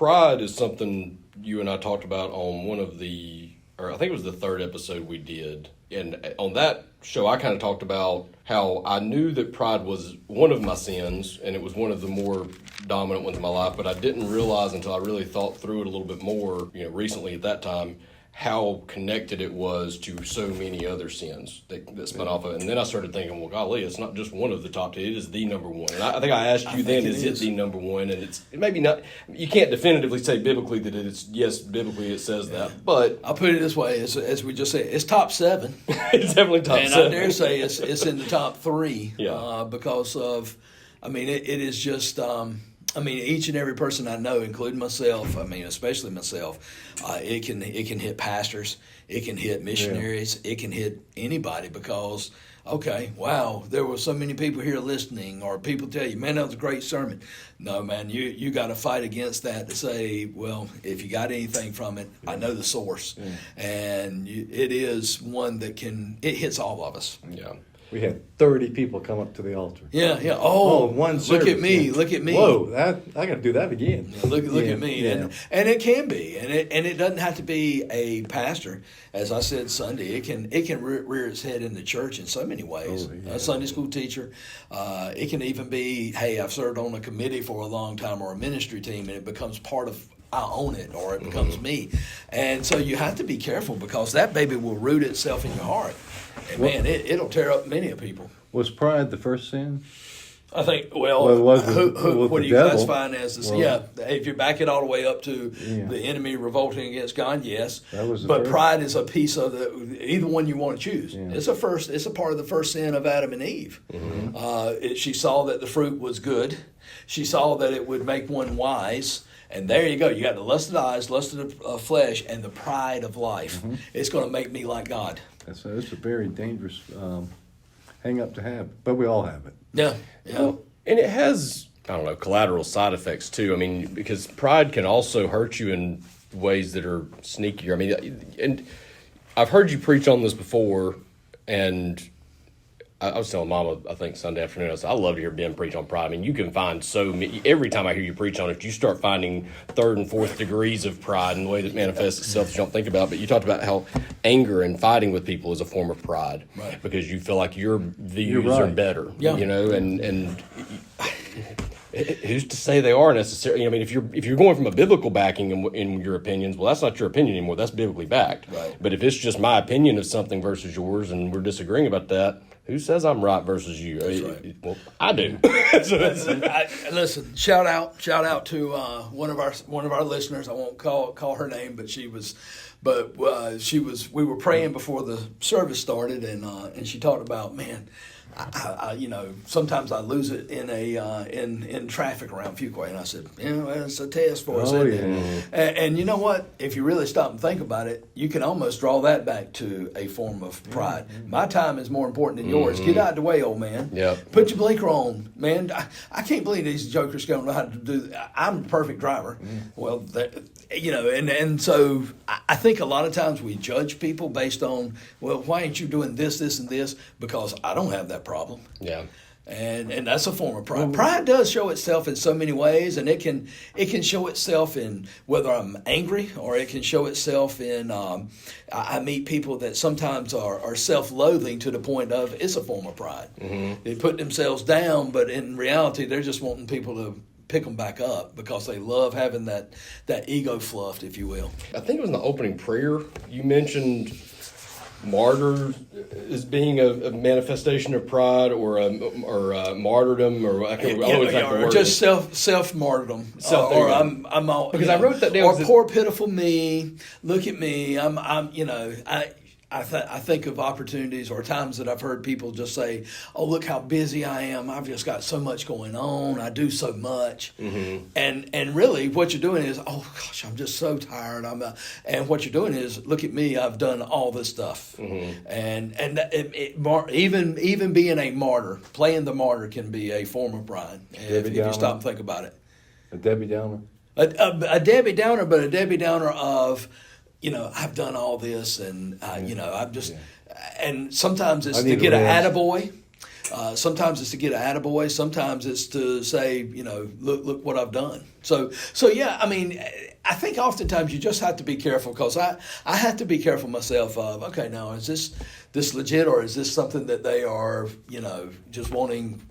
pride is something you and I talked about on one of or I think it was the third episode we did. And on that show, I kind of talked about how I knew that pride was one of my sins, and it was one of the more dominant ones in my life, but I didn't realize until I really thought through it a little bit more, recently at that time, how connected it was to so many other sins that spun off of it. And then I started thinking, well, golly, it's not just one of the top 10, it is the number one. And I think I asked you then, is it the number one? And it's maybe not, you can't definitively say biblically that it's, yes, biblically it says that, but. I'll put it this way, as we just said, it's top 7. It's definitely top 7. And I dare say it's in the top 3 because of, it is just... each and every person I know, including myself, especially myself, it can hit pastors, it can hit missionaries, it can hit anybody because, okay, wow, there were so many people here listening, or people tell you, man, that was a great sermon. No, man, you got to fight against that to say, well, if you got anything from it, I know the source. And it is one that it hits all of us. Yeah. We had 30 people come up to the altar. Yeah. Oh, one service. Look at me. Yeah. Look at me. Whoa, I got to do that again. Yeah, look at me. Yeah. And it can be. And it doesn't have to be a pastor. As I said Sunday, it can rear its head in the church in so many ways. A Sunday school teacher. It can even be, hey, I've served on a committee for a long time or a ministry team, and it becomes part of, I own it, or it becomes me. And so you have to be careful because that baby will root itself in your heart. And man, it'll tear up many of people. Was pride the first sin? I think, what are you classifying as the sin? If you back it all the way up to the enemy revolting against God, yes. But pride is a piece of either one you want to choose. Yeah. It's a part of the first sin of Adam and Eve. Mm-hmm. She saw that the fruit was good. She saw that it would make one wise. And there you go. You got the lust of the eyes, lust of the flesh, and the pride of life. Mm-hmm. It's going to make me like God. It's a very dangerous hang up to have, but we all have it. Yeah. Well, and it has, collateral side effects too. Because pride can also hurt you in ways that are sneakier. And I've heard you preach on this before, and I was telling Mama, I think Sunday afternoon, I said, I love to hear Ben preach on pride. You can find so many, every time I hear you preach on it, you start finding 3rd and 4th degrees of pride and the way that manifests itself that you don't think about. But you talked about how anger and fighting with people is a form of pride. Right. Because you feel like your views are better. Yeah. And who's to say they are necessarily? If you're going from a biblical backing in your opinions, well, that's not your opinion anymore. That's biblically backed. Right. But if it's just my opinion of something versus yours, and we're disagreeing about that, who says I'm right versus you? That's right. Well, I do. Listen, shout out to one of our listeners. I won't call her name, but we were praying before the service started, and she talked about, man, I sometimes I lose it in traffic around Fuquay, and I said, it's a test for us. And you know what? If you really stop and think about it, you can almost draw that back to a form of pride. My time is more important than yours. Get out of the way, old man. Yep. Put your blinker on, man. I can't believe these jokers don't know how to do that. I'm a perfect driver. Well, and so I think a lot of times we judge people based on, well, why ain't you doing this, this, and this? Because I don't have that problem. Yeah. And that's a form of pride. Pride does show itself in so many ways, and it can show itself in whether I'm angry, or it can show itself in I meet people that sometimes are self-loathing to the point of it's a form of pride. Mm-hmm. They put themselves down, but in reality they're just wanting people to pick them back up because they love having that ego fluffed, if you will. I think it was in the opening prayer you mentioned martyr as being a manifestation of pride, or martyrdom, or I can't remember exactly the word. Just self martyrdom, or I'm all, because I wrote that down. Or poor pitiful me, look at me, I think of opportunities or times that I've heard people just say, oh, look how busy I am. I've just got so much going on. I do so much. Mm-hmm. And really what you're doing is, oh, gosh, I'm just so tired. And what you're doing is, look at me. I've done all this stuff. Mm-hmm. And even being a martyr, playing the martyr can be a form of pride if you stop and think about it. A Debbie Downer? A Debbie Downer, but a Debbie Downer of, I've done all this, and, I'm just, and sometimes it's to get an attaboy. Sometimes it's to get an attaboy. Sometimes it's to say, look what I've done. So yeah, I mean, I think oftentimes you just have to be careful, because I have to be careful myself of, okay, now is this legit, or is this something that they are, just wanting,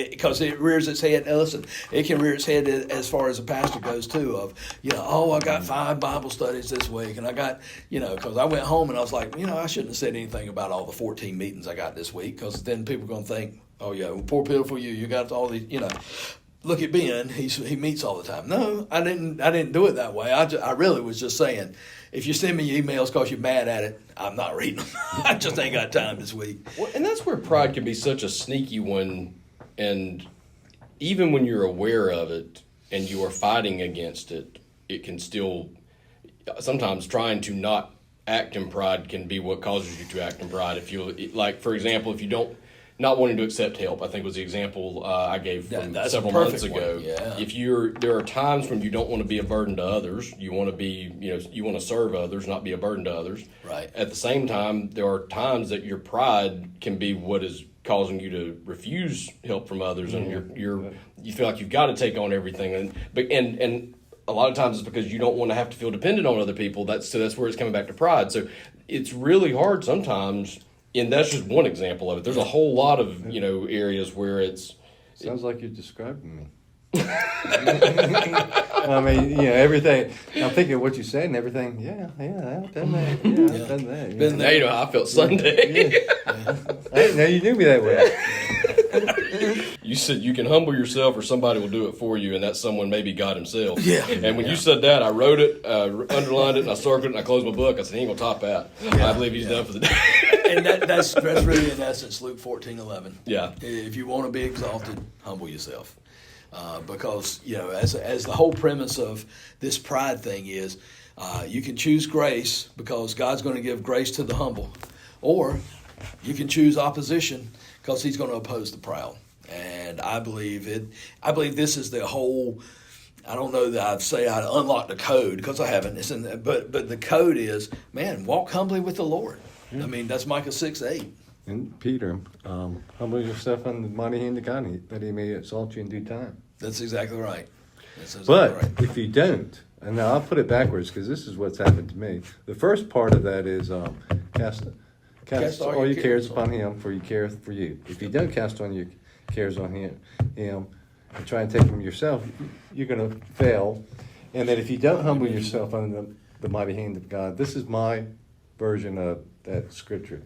because it rears its head. Now listen, it can rear its head as far as a pastor goes too, of, I got 5 Bible studies this week, and I got, because I went home and I was like, I shouldn't have said anything about all the 14 meetings I got this week, because then people are going to think, oh yeah, well, poor pitiful you got all these, look at Ben, he meets all the time. No, I didn't do it that way. I really was just saying, if you send me emails because you're mad at it, I'm not reading them. I just ain't got time this week. Well, and that's where pride can be such a sneaky one. And even when you're aware of it and you are fighting against it, it can still, sometimes trying to not act in pride can be what causes you to act in pride. If you, like, for example, if you don't, not wanting to accept help, I think was the example I gave from several months ago. Yeah. If there are times when you don't want to be a burden to others, you want to be, you want to serve others, not be a burden to others. Right. At the same time, there are times that your pride can be what is causing you to refuse help from others, and you feel like you've got to take on everything, and a lot of times it's because you don't want to have to feel dependent on other people. That's where it's coming back to pride. So it's really hard sometimes. And that's just one example of it. There's a whole lot of, areas where it's... Sounds like you're describing me. I mean, everything. I'm thinking of what you said and everything. Yeah, I've done that. I've done that. Been there. You know how I felt Sunday. I didn't know you knew me that way. You said you can humble yourself or somebody will do it for you, and that someone may be God himself. Yeah. And when you said that, I wrote it, underlined it, and I circled it, and I closed my book. I said, he ain't going to top that. Yeah. I believe he's done for the day. And that's really, in essence, Luke 14:11. Yeah. If you want to be exalted, humble yourself. Because, as the whole premise of this pride thing is, you can choose grace because God's going to give grace to the humble. Or you can choose opposition because he's going to oppose the proud. And I believe this is the whole... I don't know that I'd say I'd unlock the code, because I haven't. It's in there, but the code is, man, walk humbly with the Lord. I mean, that's Micah 6:8. And Peter, humble yourself under the mighty hand of God, that he may exalt you in due time. That's exactly right. If you don't, and now I'll put it backwards, because this is what's happened to me. The first part of that is cast all your cares upon him, for he careth for you. If you don't cast on your cares on him and try and take them yourself, you're going to fail. And then if you don't humble yourself under the mighty hand of God, this is my version of that scripture.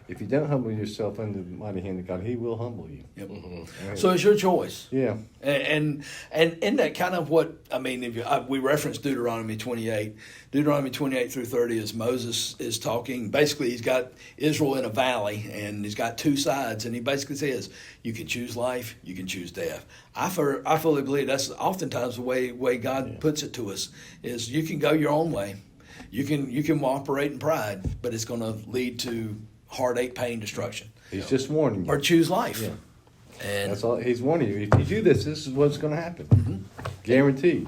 If you don't humble yourself under the mighty hand of God, he will humble you. Yep. Mm-hmm. Right. So it's your choice. Yeah. And isn't that kind of what, I mean, we referenced Deuteronomy 28. Deuteronomy 28 through 30 is Moses is talking. Basically, he's got Israel in a valley, and he's got 2 sides. And he basically says, you can choose life, you can choose death. I fully believe that's oftentimes the way God puts it to us, is you can go your own way. You can operate in pride, but it's going to lead to heartache, pain, destruction. He's just warning you. Or choose life. Yeah. And that's all. He's warning you. If you do this, this is what's going to happen. Mm-hmm. Guaranteed.